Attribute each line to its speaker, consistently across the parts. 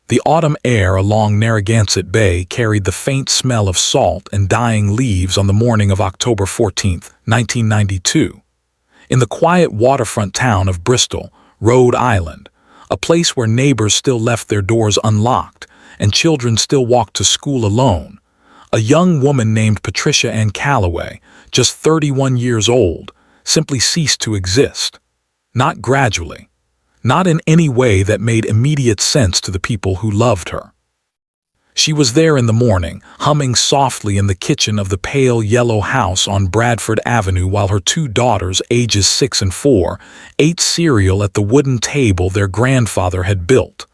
Speaker 1: The autumn air along Narragansett Bay carried the faint smell of salt and dying leaves on the morning of October 14, 1992. In the quiet waterfront town of Bristol, Rhode Island, a place where neighbors still left their doors unlocked and children still walked to school alone, a young woman named Patricia Ann Calloway, just 31 years old, simply ceased to exist. Not gradually. Not in any way that made immediate sense to the people who loved her. She was there in the morning, humming softly in the kitchen of the pale yellow house on Bradford Avenue while her two daughters, ages 6 and 4, ate cereal at the wooden table their grandfather had built.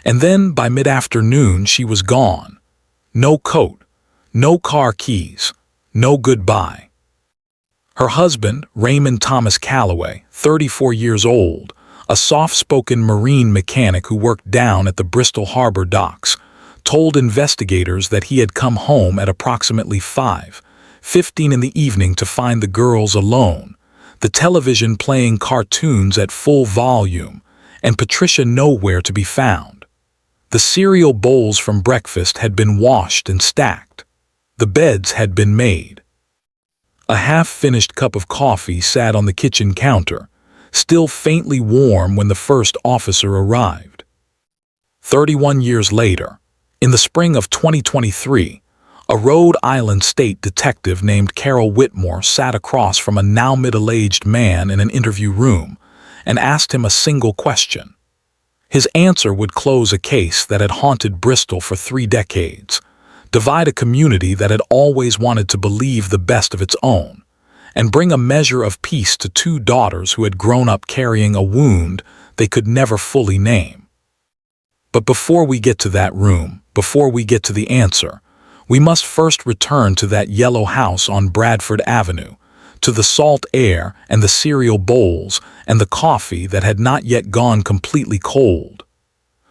Speaker 1: And then, by mid-afternoon, she was gone. No coat, no car keys, no goodbye. Her husband, Raymond Thomas Calloway, 34 years old, a soft-spoken marine mechanic who worked down at the Bristol Harbor docks, told investigators that he had come home at approximately 5:15 in the evening to find the girls alone, the television playing cartoons at full volume, and Patricia nowhere to be found. The cereal bowls from breakfast had been washed and stacked. The beds had been made. A half-finished cup of coffee sat on the kitchen counter, still faintly warm when the first officer arrived. 31 years later, in the spring of 2023, a Rhode Island state detective named Carol Whitmore sat across from a now middle-aged man in an interview room and asked him a single question. His answer would close a case that had haunted Bristol for 3 decades, divide a community that had always wanted to believe the best of its own, and bring a measure of peace to 2 daughters who had grown up carrying a wound they could never fully name. But before we get to that room, before we get to the answer, we must first return to that yellow house on Bradford Avenue, to the salt air and the cereal bowls and the coffee that had not yet gone completely cold.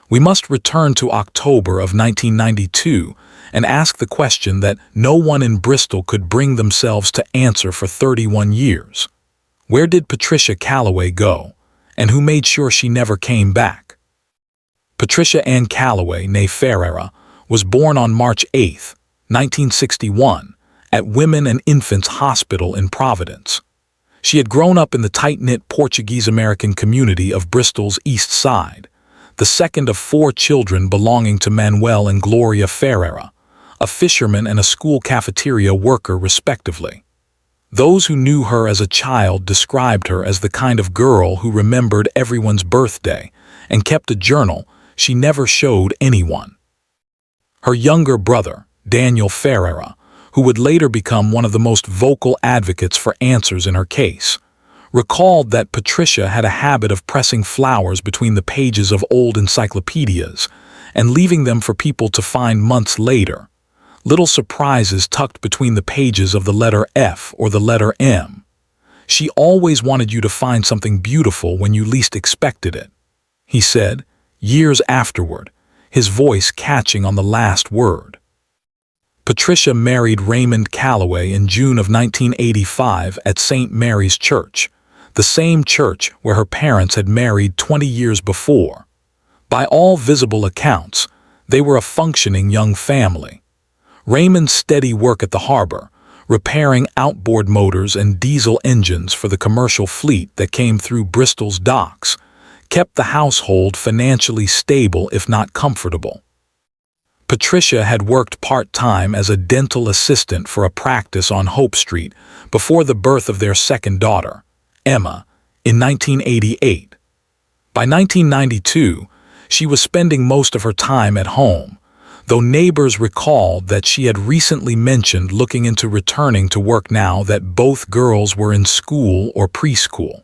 Speaker 1: We must return to October of 1992 and ask the question that no one in Bristol could bring themselves to answer for 31 years. Where did Patricia Calloway go, and who made sure she never came back? Patricia Ann Calloway, née Ferreira, was born on March 8, 1961, at Women and Infants Hospital in Providence. She had grown up in the tight-knit Portuguese-American community of Bristol's East Side, the second of 4 children belonging to Manuel and Gloria Ferreira, a fisherman and a school cafeteria worker respectively. Those who knew her as a child described her as the kind of girl who remembered everyone's birthday and kept a journal she never showed anyone. Her younger brother, Daniel Ferreira, who would later become one of the most vocal advocates for answers in her case, recalled that Patricia had a habit of pressing flowers between the pages of old encyclopedias and leaving them for people to find months later, little surprises tucked between the pages of the letter F or the letter M. She always wanted you to find something beautiful when you least expected it, he said, years afterward, his voice catching on the last word. Patricia married Raymond Calloway in June of 1985 at St. Mary's Church, the same church where her parents had married 20 years before. By all visible accounts, they were a functioning young family. Raymond's steady work at the harbor, repairing outboard motors and diesel engines for the commercial fleet that came through Bristol's docks, kept the household financially stable if not comfortable. Patricia had worked part-time as a dental assistant for a practice on Hope Street before the birth of their second daughter, Emma, in 1988. By 1992, she was spending most of her time at home, though neighbors recalled that she had recently mentioned looking into returning to work now that both girls were in school or preschool.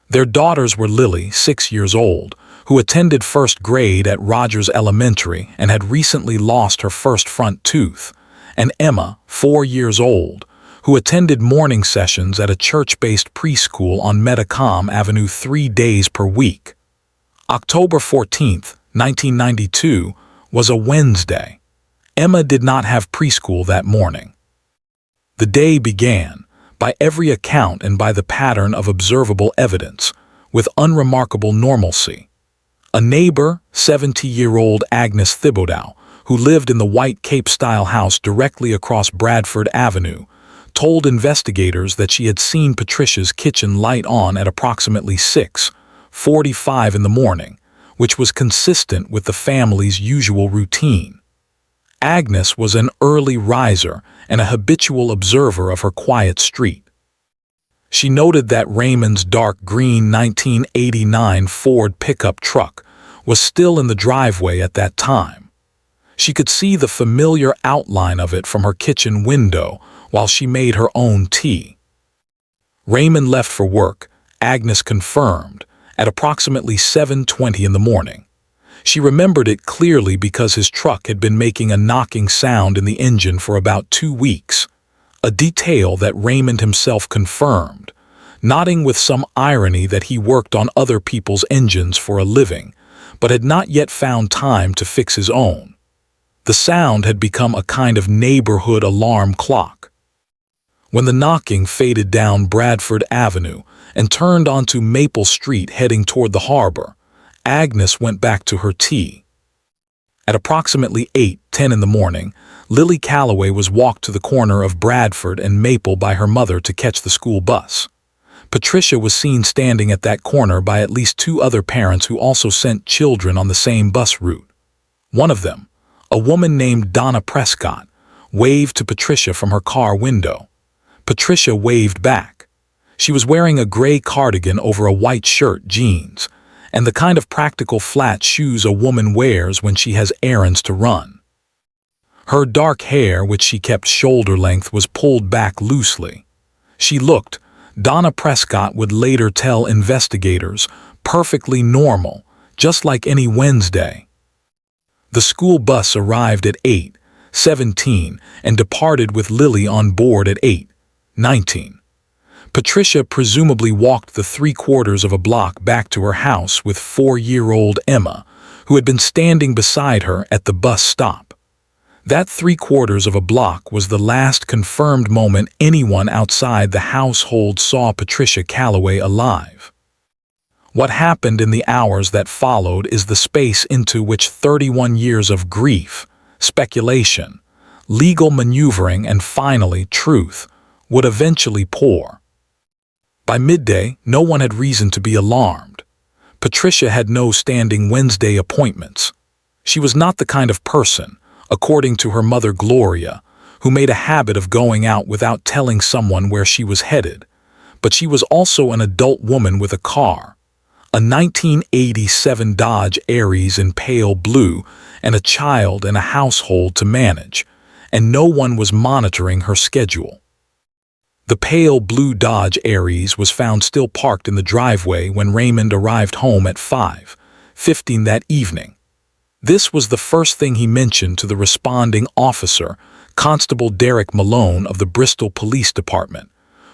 Speaker 1: Their daughters were Lily, 6 years old, who attended first grade at Rogers Elementary and had recently lost her first front tooth, and Emma, 4 years old, who attended morning sessions at a church-based preschool on Metacom Avenue 3 days per week. October 14, 1992, was a Wednesday. Emma did not have preschool that morning. The day began, by every account and by the pattern of observable evidence, with unremarkable normalcy. A neighbor, 70-year-old Agnes Thibodeau, who lived in the white Cape-style house directly across Bradford Avenue, told investigators that she had seen Patricia's kitchen light on at approximately 6:45 in the morning, which was consistent with the family's usual routine. Agnes was an early riser and a habitual observer of her quiet street. She noted that Raymond's dark green 1989 Ford pickup truck was still in the driveway at that time. She could see the familiar outline of it from her kitchen window while she made her own tea. Raymond left for work, Agnes confirmed, at approximately 7:20 in the morning. She remembered it clearly because his truck had been making a knocking sound in the engine for about 2 weeks, a detail that Raymond himself confirmed, nodding with some irony that he worked on other people's engines for a living, but had not yet found time to fix his own. The sound had become a kind of neighborhood alarm clock. When the knocking faded down Bradford Avenue and turned onto Maple Street heading toward the harbor, Agnes went back to her tea. At approximately 8:10 in the morning, Lily Calloway was walked to the corner of Bradford and Maple by her mother to catch the school bus. Patricia was seen standing at that corner by at least 2 other parents who also sent children on the same bus route. One of them, a woman named Donna Prescott, waved to Patricia from her car window. Patricia waved back. She was wearing a gray cardigan over a white shirt, jeans, and the kind of practical flat shoes a woman wears when she has errands to run. Her dark hair, which she kept shoulder length, was pulled back loosely. She looked, Donna Prescott would later tell investigators, perfectly normal, just like any Wednesday. The school bus arrived at 8:17 and departed with Lily on board at 8:19. Patricia presumably walked the 3/4 of a block back to her house with 4-year-old Emma, who had been standing beside her at the bus stop. That 3/4 of a block was the last confirmed moment anyone outside the household saw Patricia Calloway alive. What happened in the hours that followed is the space into which 31 years of grief, speculation, legal maneuvering, and finally truth would eventually pour. By midday, no one had reason to be alarmed. Patricia had no standing Wednesday appointments. She was not the kind of person, according to her mother Gloria, who made a habit of going out without telling someone where she was headed, but she was also an adult woman with a car, a 1987 Dodge Aries in pale blue, and a child and a household to manage, and no one was monitoring her schedule. The pale blue Dodge Aries was found still parked in the driveway when Raymond arrived home at 5:15 that evening. This was the first thing he mentioned to the responding officer, Constable Derek Malone of the Bristol Police Department,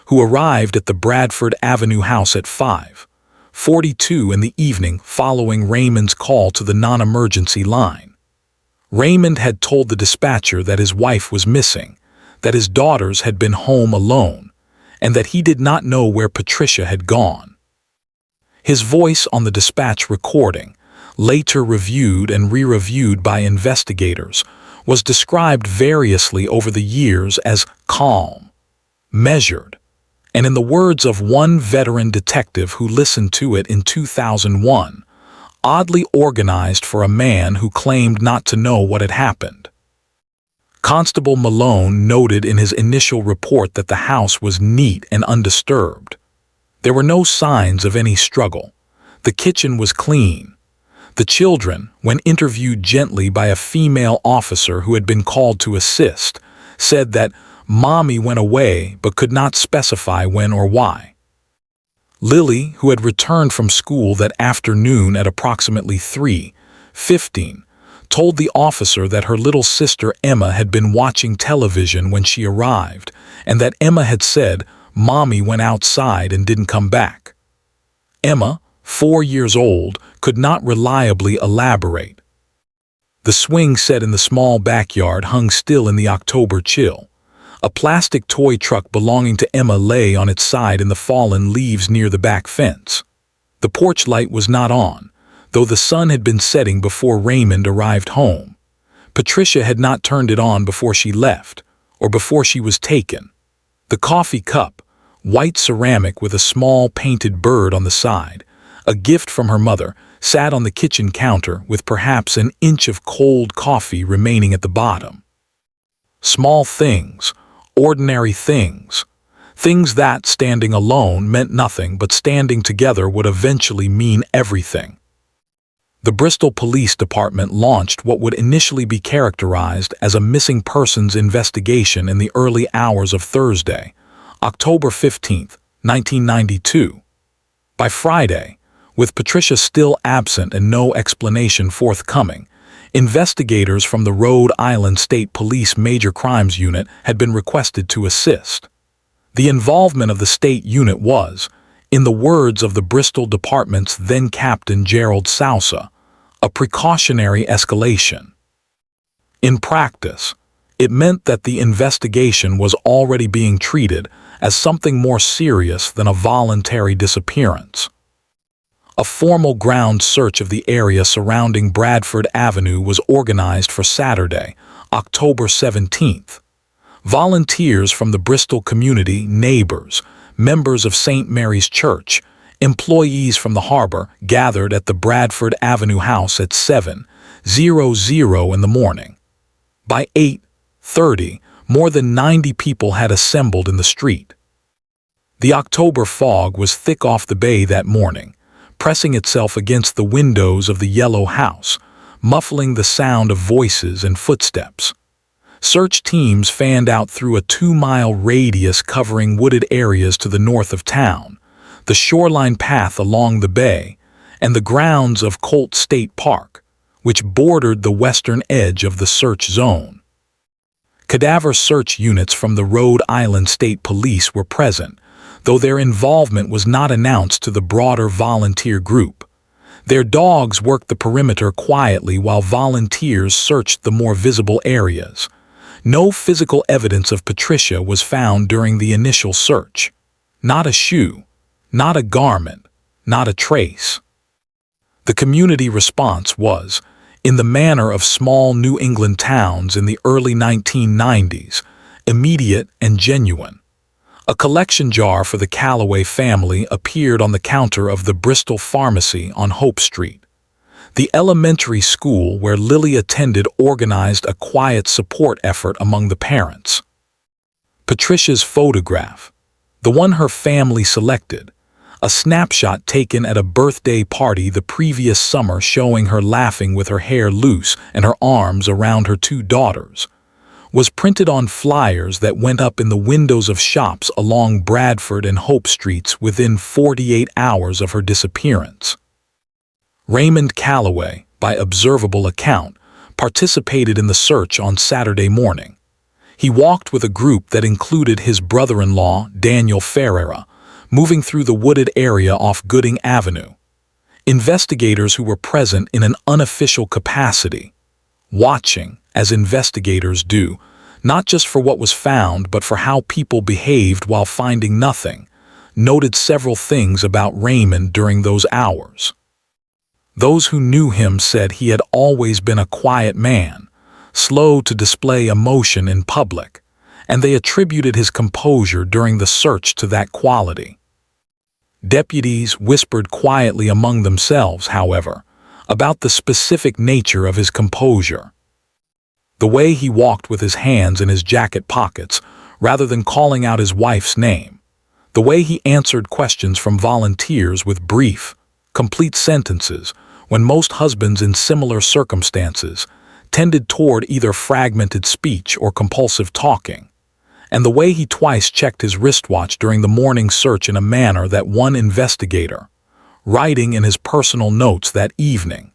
Speaker 1: who arrived at the Bradford Avenue house at 5:42 in the evening following Raymond's call to the non-emergency line. Raymond had told the dispatcher that his wife was missing, that his daughters had been home alone, and that he did not know where Patricia had gone. His voice on the dispatch recording, later reviewed and re-reviewed by investigators, was described variously over the years as calm, measured, and in the words of one veteran detective who listened to it in 2001, oddly organized for a man who claimed not to know what had happened. Constable Malone noted in his initial report that the house was neat and undisturbed. There were no signs of any struggle. The kitchen was clean. The children, when interviewed gently by a female officer who had been called to assist, said that Mommy went away but could not specify when or why. Lily, who had returned from school that afternoon at approximately 3:15, told the officer that her little sister Emma had been watching television when she arrived, and that Emma had said Mommy went outside and didn't come back. Emma, 4 years old, could not reliably elaborate. The swing set in the small backyard hung still in the October chill. A plastic toy truck belonging to Emma lay on its side in the fallen leaves near the back fence. The porch light was not on, though the sun had been setting before Raymond arrived home. Patricia had not turned it on before she left, or before she was taken. The coffee cup, white ceramic with a small painted bird on the side, a gift from her mother, sat on the kitchen counter with perhaps an inch of cold coffee remaining at the bottom. Small things, ordinary things. Things that, standing alone, meant nothing, but standing together would eventually mean everything. The Bristol Police Department launched what would initially be characterized as a missing persons investigation in the early hours of Thursday, October 15, 1992. By Friday, with Patricia still absent and no explanation forthcoming, investigators from the Rhode Island State Police Major Crimes Unit had been requested to assist. The involvement of the state unit was, in the words of the Bristol Department's then-Captain Gerald Sousa, a precautionary escalation. In practice, it meant that the investigation was already being treated as something more serious than a voluntary disappearance. A formal ground search of the area surrounding Bradford Avenue was organized for Saturday, October 17th. Volunteers from the Bristol community, neighbors, members of St. Mary's Church, employees from the harbor gathered at the Bradford Avenue house at 7:00 in the morning. By 8:30, more than 90 people had assembled in the street. The October fog was thick off the bay that morning, pressing itself against the windows of the yellow house, muffling the sound of voices and footsteps. Search teams fanned out through a 2-mile radius covering wooded areas to the north of town, the shoreline path along the bay, and the grounds of Colt State Park, which bordered the western edge of the search zone. Cadaver search units from the Rhode Island State Police were present, though their involvement was not announced to the broader volunteer group. Their dogs worked the perimeter quietly while volunteers searched the more visible areas. No physical evidence of Patricia was found during the initial search. Not a shoe, not a garment, not a trace. The community response was, in the manner of small New England towns in the early 1990s, immediate and genuine. A collection jar for the Calloway family appeared on the counter of the Bristol Pharmacy on Hope Street. The elementary school where Lily attended organized a quiet support effort among the parents. Patricia's photograph, the one her family selected, a snapshot taken at a birthday party the previous summer showing her laughing with her hair loose and her arms around her 2 daughters, was printed on flyers that went up in the windows of shops along Bradford and Hope Streets within 48 hours of her disappearance. Raymond Calloway, by observable account, participated in the search on Saturday morning. He walked with a group that included his brother-in-law, Daniel Ferreira, moving through the wooded area off Gooding Avenue. Investigators who were present in an unofficial capacity, watching, as investigators do, not just for what was found but for how people behaved while finding nothing, noted several things about Raymond during those hours. Those who knew him said he had always been a quiet man, slow to display emotion in public, and they attributed his composure during the search to that quality. Deputies whispered quietly among themselves, however, about the specific nature of his composure. The way he walked with his hands in his jacket pockets rather than calling out his wife's name. The way he answered questions from volunteers with brief, complete sentences when most husbands in similar circumstances tended toward either fragmented speech or compulsive talking. And the way he twice checked his wristwatch during the morning search in a manner that one investigator, writing in his personal notes that evening,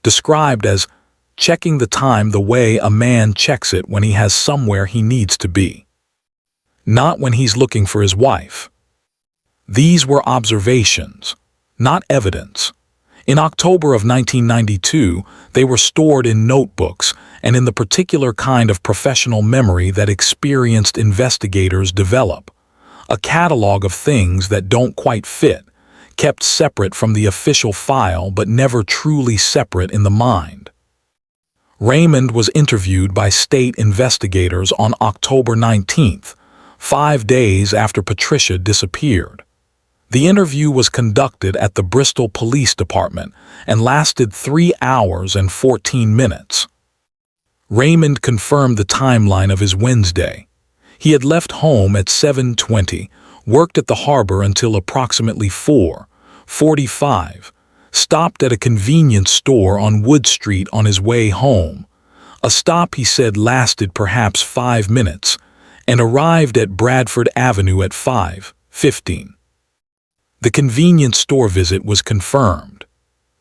Speaker 1: described as checking the time the way a man checks it when he has somewhere he needs to be. Not when he's looking for his wife. These were observations, not evidence. In October of 1992, they were stored in notebooks and in the particular kind of professional memory that experienced investigators develop. A catalog of things that don't quite fit, kept separate from the official file but never truly separate in the mind. Raymond was interviewed by state investigators on October 19th, 5 days after Patricia disappeared. The interview was conducted at the Bristol Police Department and lasted 3 hours and 14 minutes. Raymond confirmed the timeline of his Wednesday. He had left home at 7:20, worked at the harbor until approximately 4:45, stopped at a convenience store on Wood Street on his way home, a stop he said lasted perhaps 5 minutes, and arrived at Bradford Avenue at 5:15. The convenience store visit was confirmed.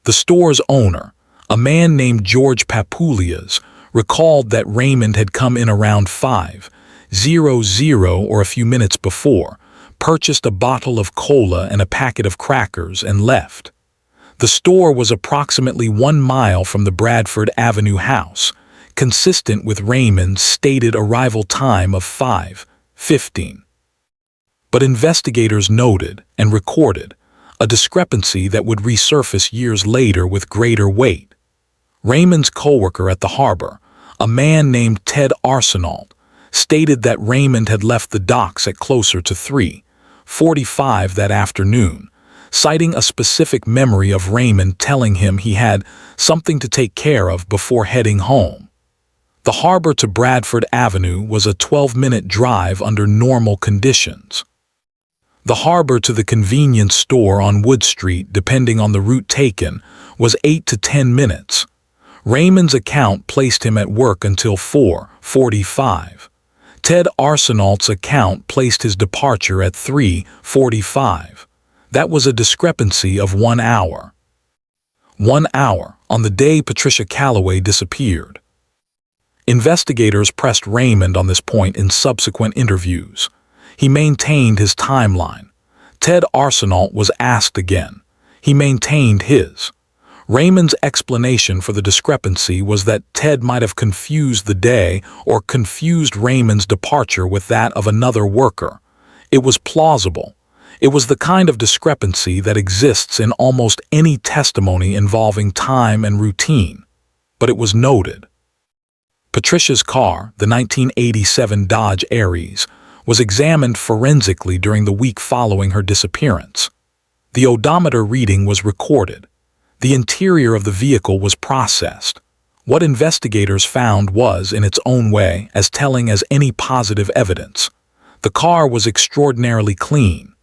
Speaker 1: The store's owner, a man named George Papulias, recalled that Raymond had come in around 5:00 or a few minutes before, purchased a bottle of cola and a packet of crackers, and left. The store was approximately 1 mile from the Bradford Avenue house, consistent with Raymond's stated arrival time of 5:15. But investigators noted and recorded a discrepancy that would resurface years later with greater weight. Raymond's coworker at the harbor, a man named Ted Arsenault, stated that Raymond had left the docks at closer to 3:45 that afternoon, citing a specific memory of Raymond telling him he had something to take care of before heading home. The harbor to Bradford Avenue was a 12-minute drive under normal conditions. The harbor to the convenience store on Wood Street, depending on the route taken, was 8 to 10 minutes. Raymond's account placed him at work until 4:45. Ted Arsenault's account placed his departure at 3:45. That was a discrepancy of 1 hour. 1 hour on the day Patricia Calloway disappeared. Investigators pressed Raymond on this point in subsequent interviews. He maintained his timeline. Ted Arsenault was asked again. He maintained his. Raymond's explanation for the discrepancy was that Ted might have confused the day or confused Raymond's departure with that of another worker. It was plausible. It was the kind of discrepancy that exists in almost any testimony involving time and routine. But it was noted. Patricia's car, the 1987 Dodge Aries, was examined forensically during the week following her disappearance. The odometer reading was recorded. The interior of the vehicle was processed. What investigators found was, in its own way, as telling as any positive evidence. The car was extraordinarily clean.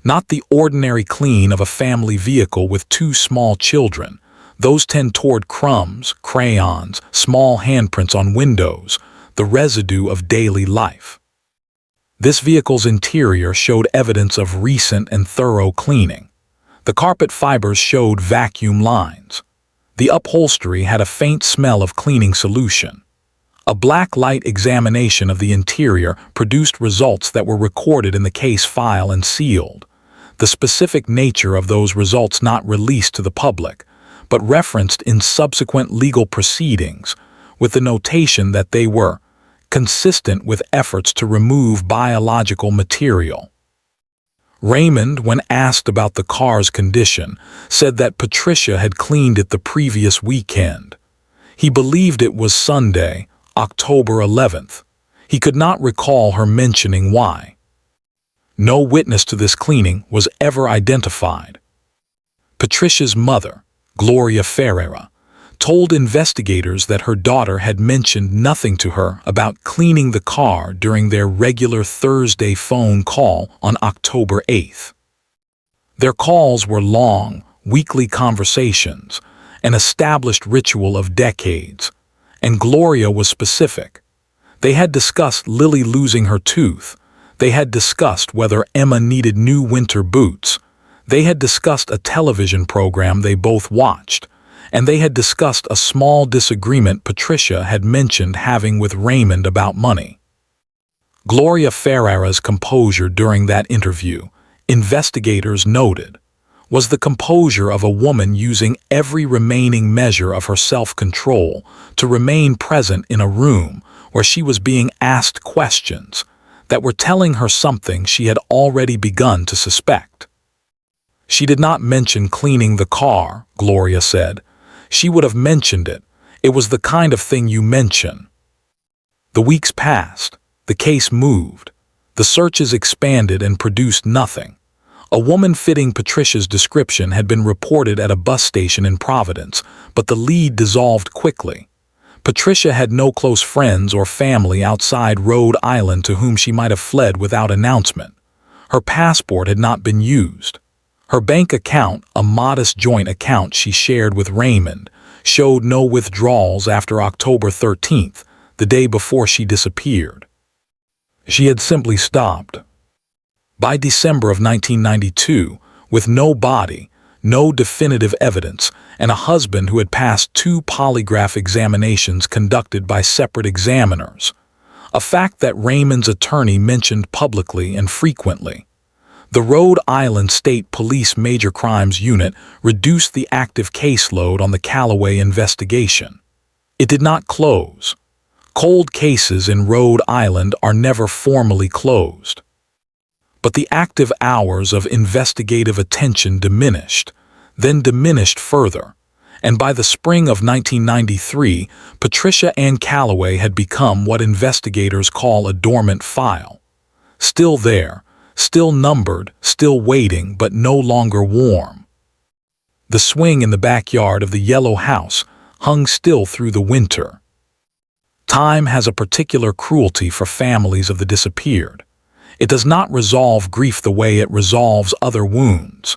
Speaker 1: Not the ordinary clean of a family vehicle with 2 small children. Those tend toward crumbs, crayons, small handprints on windows, the residue of daily life. This vehicle's interior showed evidence of recent and thorough cleaning. The carpet fibers showed vacuum lines. The upholstery had a faint smell of cleaning solution. A black light examination of the interior produced results that were recorded in the case file and sealed. The specific nature of those results not released to the public, but referenced in subsequent legal proceedings, with the notation that they were consistent with efforts to remove biological material. Raymond, when asked about the car's condition, said that Patricia had cleaned it the previous weekend. He believed it was Sunday, October 11th. He could not recall her mentioning why. No witness to this cleaning was ever identified. Patricia's mother, Gloria Ferreira, told investigators that her daughter had mentioned nothing to her about cleaning the car during their regular Thursday phone call on October 8th. Their calls were long, weekly conversations, an established ritual of decades, and Gloria was specific. They had discussed Lily losing her tooth. They had discussed whether Emma needed new winter boots. They had discussed a television program they both watched, and they had discussed a small disagreement Patricia had mentioned having with Raymond about money. Gloria Ferreira's composure during that interview, investigators noted, was the composure of a woman using every remaining measure of her self-control to remain present in a room where she was being asked questions that were telling her something she had already begun to suspect. She did not mention cleaning the car, Gloria said. She would have mentioned it. It was the kind of thing you mention. The weeks passed. The case moved. The searches expanded and produced nothing. A woman fitting Patricia's description had been reported at a bus station in Providence, but the lead dissolved quickly. Patricia had no close friends or family outside Rhode Island to whom she might have fled without announcement. Her passport had not been used. Her bank account, a modest joint account she shared with Raymond, showed no withdrawals after October 13th, the day before she disappeared. She had simply stopped. By December of 1992, with no body, no definitive evidence, and a husband who had passed 2 polygraph examinations conducted by separate examiners, a fact that Raymond's attorney mentioned publicly and frequently, the Rhode Island State Police Major Crimes Unit reduced the active caseload on the Callaway investigation. It did not close. Cold cases in Rhode Island are never formally closed. But the active hours of investigative attention diminished, then diminished further, and by the spring of 1993, Patricia Ann Callaway had become what investigators call a dormant file. Still there, still numbered, still waiting, but no longer warm. The swing in the backyard of the yellow house hung still through the winter. Time has a particular cruelty for families of the disappeared. It does not resolve grief the way it resolves other wounds.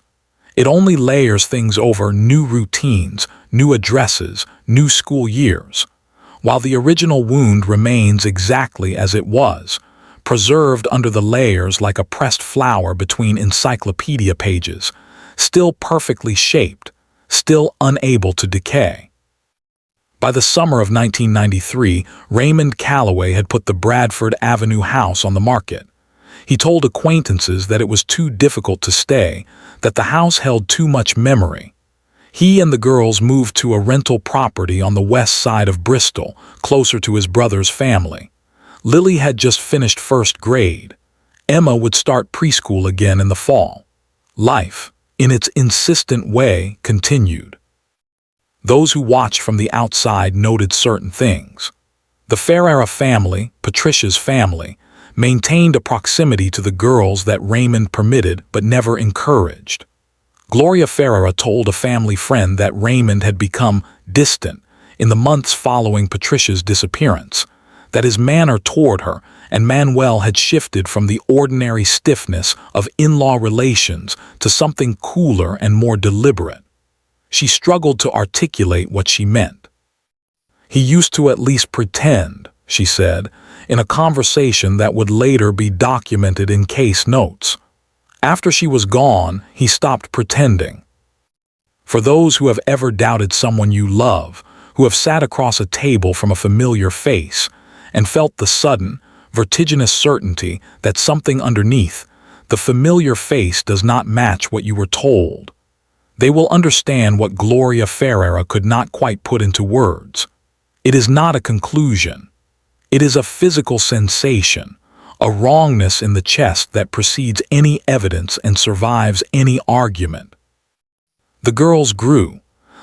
Speaker 1: It only layers things over new routines, new addresses, new school years, while the original wound remains exactly as it was, preserved under the layers like a pressed flower between encyclopedia pages, still perfectly shaped, still unable to decay. By the summer of 1993, Raymond Callaway had put the Bradford Avenue house on the market. He told acquaintances that it was too difficult to stay, that the house held too much memory. He and the girls moved to a rental property on the west side of Bristol, closer to his brother's family. Lily had just finished first grade. Emma would start preschool again in the fall. Life, in its insistent way, continued. Those who watched from the outside noted certain things. The Ferrara family, Patricia's family, maintained a proximity to the girls that Raymond permitted but never encouraged. Gloria Ferrara told a family friend that Raymond had become distant in the months following Patricia's disappearance, that his manner toward her and Manuel had shifted from the ordinary stiffness of in-law relations to something cooler and more deliberate. She struggled to articulate what she meant. He used to at least pretend, she said, in a conversation that would later be documented in case notes. After she was gone, he stopped pretending. For those who have ever doubted someone you love, who have sat across a table from a familiar face, and felt the sudden, vertiginous certainty that something underneath, the familiar face does not match what you were told, they will understand what Gloria Ferrara could not quite put into words. It is not a conclusion. It is a physical sensation, a wrongness in the chest that precedes any evidence and survives any argument. The girls grew.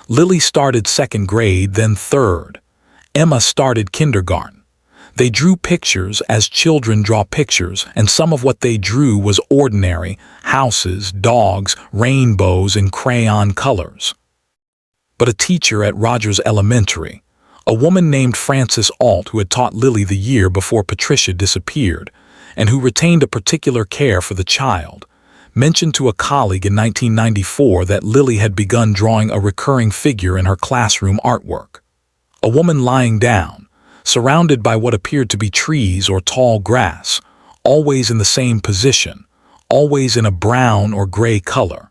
Speaker 1: Lily started second grade, then third. Emma started kindergarten. They drew pictures as children draw pictures, and some of what they drew was ordinary: houses, dogs, rainbows, and crayon colors. But a teacher at Rogers Elementary, a woman named Frances Alt who had taught Lily the year before Patricia disappeared, and who retained a particular care for the child, mentioned to a colleague in 1994 that Lily had begun drawing a recurring figure in her classroom artwork. A woman lying down, surrounded by what appeared to be trees or tall grass, always in the same position, always in a brown or gray color.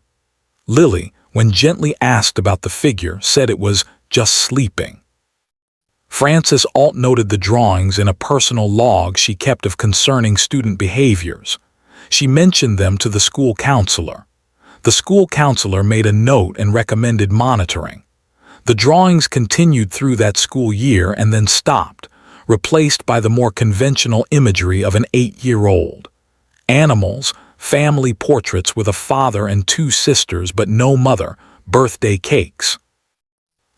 Speaker 1: Lily, when gently asked about the figure, said it was just sleeping. Frances Alt noted the drawings in a personal log she kept of concerning student behaviors. She mentioned them to the school counselor. The school counselor made a note and recommended monitoring. The drawings continued through that school year and then stopped, replaced by the more conventional imagery of an 8-year-old. Animals, family portraits with a father and two sisters but no mother, birthday cakes.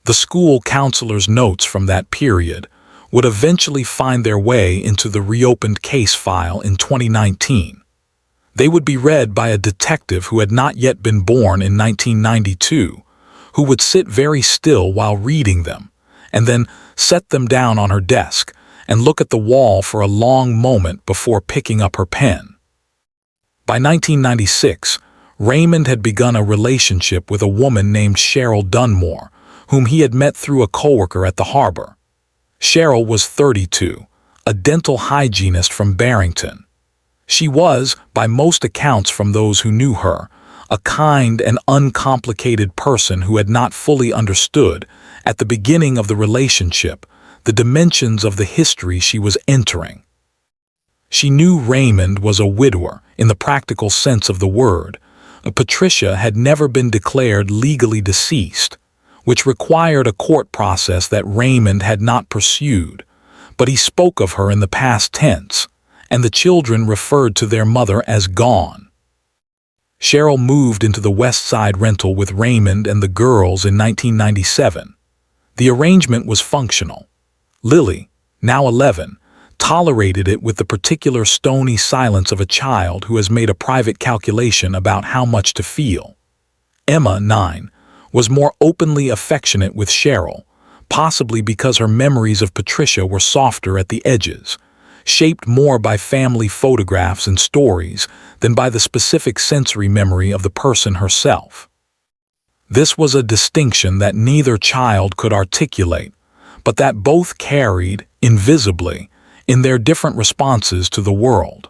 Speaker 1: The school counselor's notes from that period would eventually find their way into the reopened case file in 2019. They would be read by a detective who had not yet been born in 1992, who would sit very still while reading them, and then set them down on her desk and look at the wall for a long moment before picking up her pen. By 1996, Raymond had begun a relationship with a woman named Cheryl Dunmore, whom he had met through a coworker at the harbor. Cheryl was 32, a dental hygienist from Barrington. She was, by most accounts from those who knew her, a kind and uncomplicated person who had not fully understood, at the beginning of the relationship, the dimensions of the history she was entering. She knew Raymond was a widower in the practical sense of the word. Patricia had never been declared legally deceased, which required a court process that Raymond had not pursued, but he spoke of her in the past tense, and the children referred to their mother as gone. Cheryl moved into the West Side rental with Raymond and the girls in 1997. The arrangement was functional. Lily, now 11, tolerated it with the particular stony silence of a child who has made a private calculation about how much to feel. Emma, 9, was more openly affectionate with Cheryl, possibly because her memories of Patricia were softer at the edges, shaped more by family photographs and stories than by the specific sensory memory of the person herself. This was a distinction that neither child could articulate, but that both carried, invisibly, in their different responses to the world.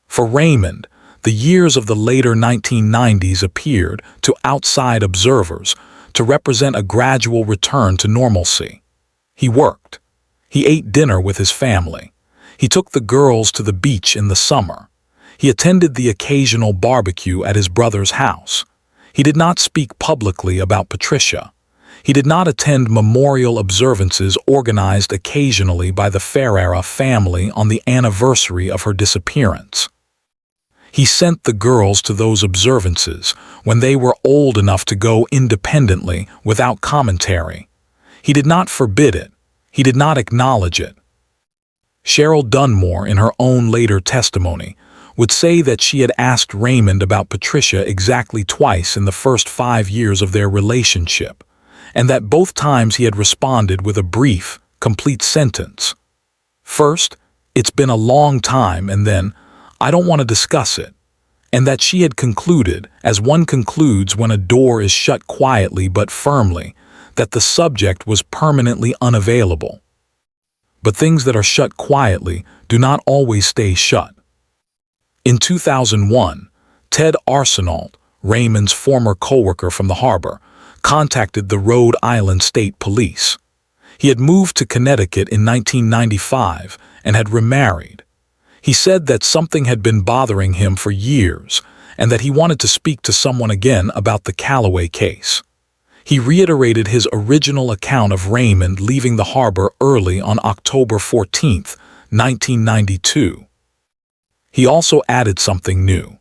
Speaker 1: For Raymond, the years of the later 1990s appeared, to outside observers, to represent a gradual return to normalcy. He worked. He ate dinner with his family. He took the girls to the beach in the summer. He attended the occasional barbecue at his brother's house. He did not speak publicly about Patricia. He did not attend memorial observances organized occasionally by the Ferreira family on the anniversary of her disappearance. He sent the girls to those observances when they were old enough to go independently without commentary. He did not forbid it. He did not acknowledge it. Cheryl Dunmore, in her own later testimony, would say that she had asked Raymond about Patricia exactly twice in the first 5 years of their relationship, and that both times he had responded with a brief, complete sentence. First, "It's been a long time," and then, "I don't want to discuss it," and that she had concluded, as one concludes when a door is shut quietly but firmly, that the subject was permanently unavailable. But things that are shut quietly do not always stay shut. In 2001, Ted Arsenault, Raymond's former coworker from the harbor, contacted the Rhode Island State Police. He had moved to Connecticut in 1995 and had remarried. He said that something had been bothering him for years and that he wanted to speak to someone again about the Callaway case. He reiterated his original account of Raymond leaving the harbor early on October 14, 1992. He also added something new.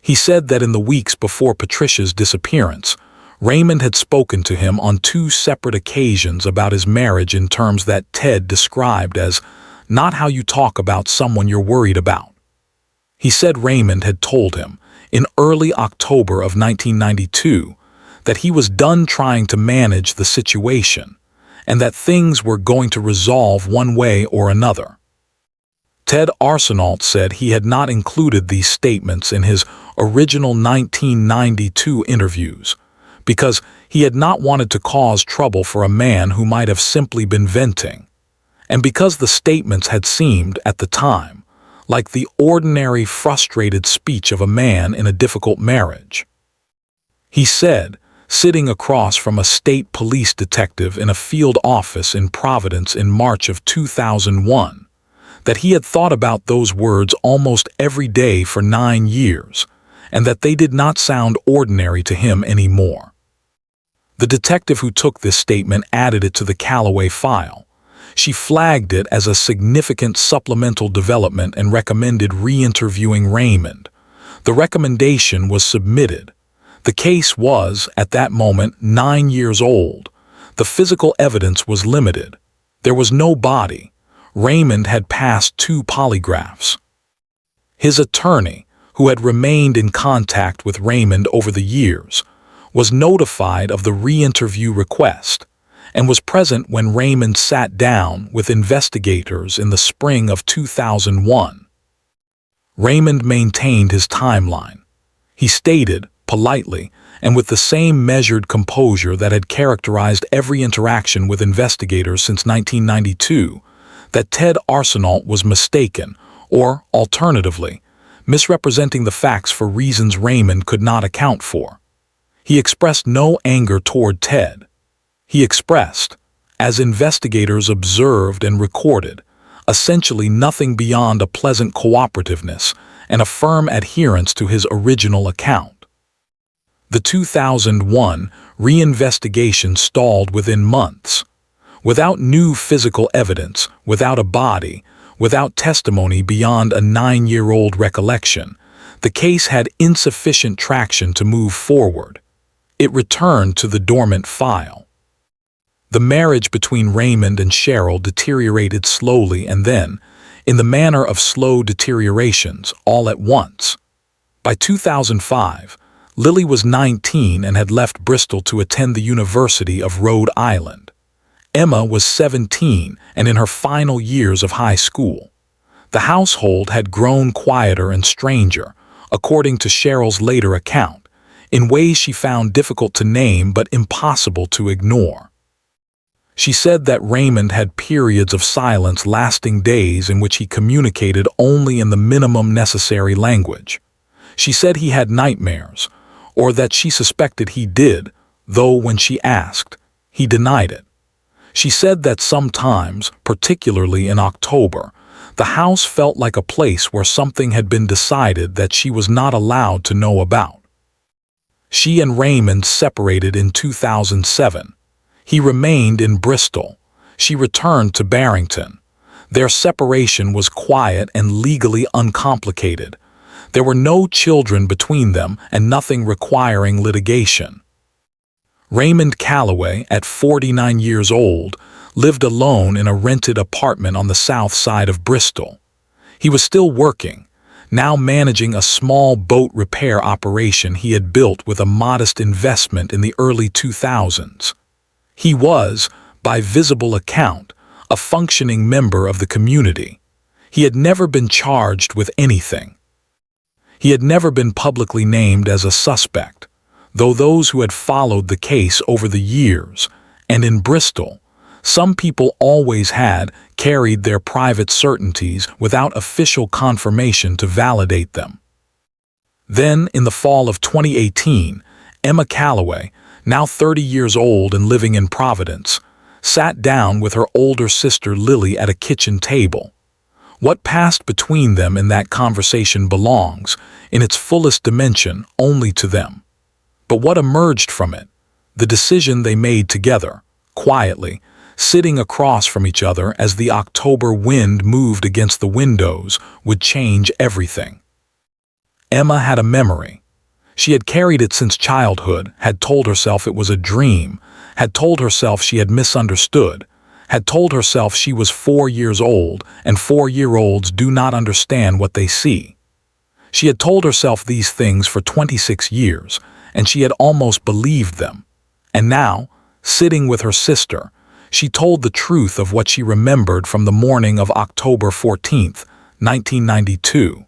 Speaker 1: He said that in the weeks before Patricia's disappearance, Raymond had spoken to him on 2 separate occasions about his marriage in terms that Ted described as not how you talk about someone you're worried about. He said Raymond had told him, in early October of 1992, that he was done trying to manage the situation, and that things were going to resolve one way or another. Ted Arsenault said he had not included these statements in his original 1992 interviews, because he had not wanted to cause trouble for a man who might have simply been venting, and because the statements had seemed, at the time, like the ordinary frustrated speech of a man in a difficult marriage. He said, sitting across from a state police detective in a field office in Providence in March of 2001, that he had thought about those words almost every day for 9 years, and that they did not sound ordinary to him anymore. The detective who took this statement added it to the Callaway file. She flagged it as a significant supplemental development and recommended re-interviewing Raymond, The recommendation was submitted. The case was, at that moment, 9 years old. The physical evidence was limited. There was no body. Raymond had passed 2 polygraphs. His attorney, who had remained in contact with Raymond over the years, was notified of the re-interview request and was present when Raymond sat down with investigators in the spring of 2001. Raymond maintained his timeline. He stated, politely, and with the same measured composure that had characterized every interaction with investigators since 1992, that Ted Arsenault was mistaken, or, alternatively, misrepresenting the facts for reasons Raymond could not account for. He expressed no anger toward Ted. He expressed, as investigators observed and recorded, essentially nothing beyond a pleasant cooperativeness and a firm adherence to his original account. The 2001 reinvestigation stalled within months. Without new physical evidence, without a body, without testimony beyond a 9-year-old recollection, the case had insufficient traction to move forward. It returned to the dormant file. The marriage between Raymond and Cheryl deteriorated slowly and then, in the manner of slow deteriorations, all at once. By 2005, Lily was 19 and had left Bristol to attend the University of Rhode Island. Emma was 17 and in her final years of high school. The household had grown quieter and stranger, according to Cheryl's later account, in ways she found difficult to name but impossible to ignore. She said that Raymond had periods of silence lasting days in which he communicated only in the minimum necessary language. She said he had nightmares, or that she suspected he did, though when she asked, he denied it. She said that sometimes, particularly in October, the house felt like a place where something had been decided that she was not allowed to know about. She and Raymond separated in 2007. He remained in Bristol. She returned to Barrington. Their separation was quiet and legally uncomplicated. There were no children between them and nothing requiring litigation. Raymond Calloway, at 49 years old, lived alone in a rented apartment on the south side of Bristol. He was still working, now managing a small boat repair operation he had built with a modest investment in the early 2000s. He was, by visible account, a functioning member of the community. He had never been charged with anything. He had never been publicly named as a suspect, though those who had followed the case over the years, and in Bristol, some people always had carried their private certainties without official confirmation to validate them. Then, in the fall of 2018, Emma Calloway, now 30 years old and living in Providence, sat down with her older sister Lily at a kitchen table. What passed between them in that conversation belongs, in its fullest dimension, only to them. But what emerged from it, the decision they made together, quietly, sitting across from each other as the October wind moved against the windows, would change everything. Emma had a memory. She had carried it since childhood, had told herself it was a dream, had told herself she had misunderstood, had told herself she was 4 years old and 4-year-olds do not understand what they see. She had told herself these things for 26 years, and she had almost believed them. And now, sitting with her sister, she told the truth of what she remembered from the morning of October 14th, 1992.